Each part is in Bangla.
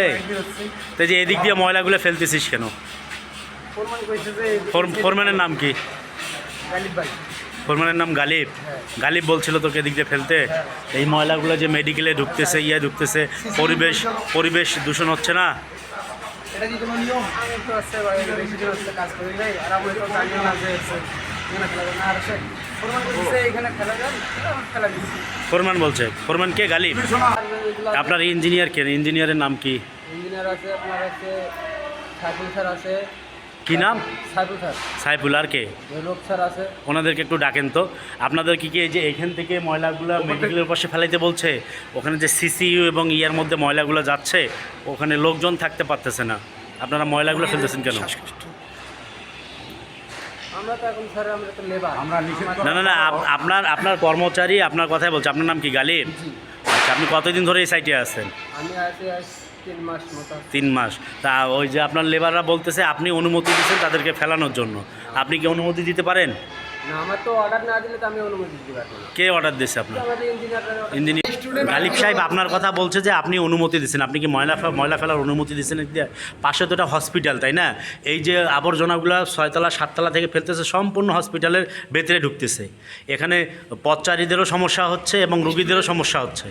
এই তো যে এদিক দিয়ে ময়লাগুলো ফেলতেছিস কেন? ফোরম্যানের নাম কি? ফোরম্যানের নাম গালিব। গালিব বলছিল তোকে এদিক দিয়ে ফেলতে। এই ময়লাগুলো যে মেডিকেলে ঢুকতেছে, ঢুকতেছে, পরিবেশ দূষণ হচ্ছে না? এটা কি কোনো নিয়ম? আমি তো আছে ভাই, বেশি দিন হচ্ছে কাজ করি নাই, আর আমি তো জানি না যে এখানে ফেলা যায় না। আর সে ফোরম্যান বলছে এখানে ফেলা যায়, আমি ফেলা দিচ্ছি। ফোরম্যান বলছে? ফোরম্যান কে? গালিব? আপনার ইঞ্জিনিয়ার কে? ইঞ্জিনিয়ারের নাম কি? ইঞ্জিনিয়ার আছে, আপনার আছে সাইফুল স্যার আছে। কি নাম? সাইফুল স্যার। সাইফুল। আর কে? রূপ স্যার আছে। ওনাদেরকে একটু ডাকেন তো। আপনাদের কি এই যে এখান থেকে ময়লাগুলো মেডিকেলের পাশে ফেলাইতে বলছে, ওখানে যে সিসিইউ এবং ইয়ার মধ্যে ময়লাগুলো যাচ্ছে, ওখানে লোকজন থাকতে পারতেছে না, আপনারা ময়লাগুলো ফেলতেছেন কেন? আমরা তো এখন স্যার, আমরা তো লেবার। না না না, আপনার কর্মচারী আপনার কথাই বলছে। আপনার নাম কি? গালিব? আচ্ছা, আপনি কতদিন ধরে এই সাইটে আছেন? আমি আছি 3 মাস মতো। 3 মাস। তা ওই যে আপনার লেবাররা বলতেছে আপনি অনুমতি দিচ্ছেন তাদেরকে ফেলানোর জন্য, আপনি কি অনুমতি দিতে পারেন? না, আমার তো অর্ডার না দিলে তো আমি অনুমতি দিতে পারবো না। কে অর্ডার দিচ্ছে আপনার? আমাদের ইঞ্জিনিয়ার। ইঞ্জিনিয়ার গালিব সাহেব আপনার কথা বলছে যে আপনি অনুমতি দিচ্ছেন। আপনি কি ময়লা ফেলার অনুমতি দিচ্ছেন? পাশে তো এটা হসপিটাল, তাই না? এই যে আবর্জনাগুলো 6 তলা 7 তলা থেকে ফেলতেছে, সম্পূর্ণ হসপিটালের ভেতরে ঢুকতেছে। এখানে পথচারীদেরও সমস্যা হচ্ছে এবং রুগীদেরও সমস্যা হচ্ছে।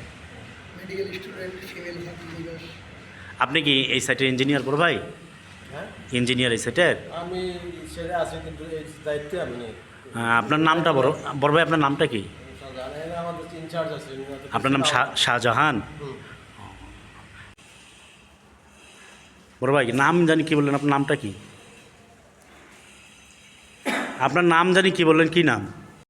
আপনি কি এই সাইটের ইঞ্জিনিয়ার বড় ভাই? হ্যাঁ, ইঞ্জিনিয়ার এই সাইটের? আমি সেটা আছি, কিন্তু এই দায়িত্বে আমি নেই। আপনার নামটা বড় ভাই, আপনার নামটা কি? আমাদের ইনচার্জ আছে। আপনার নাম শাহজাহান? বড় ভাই নাম জানি কি বললেন? আপনার নামটা কি? আপনার নাম জানি কি বললেন? কি নাম?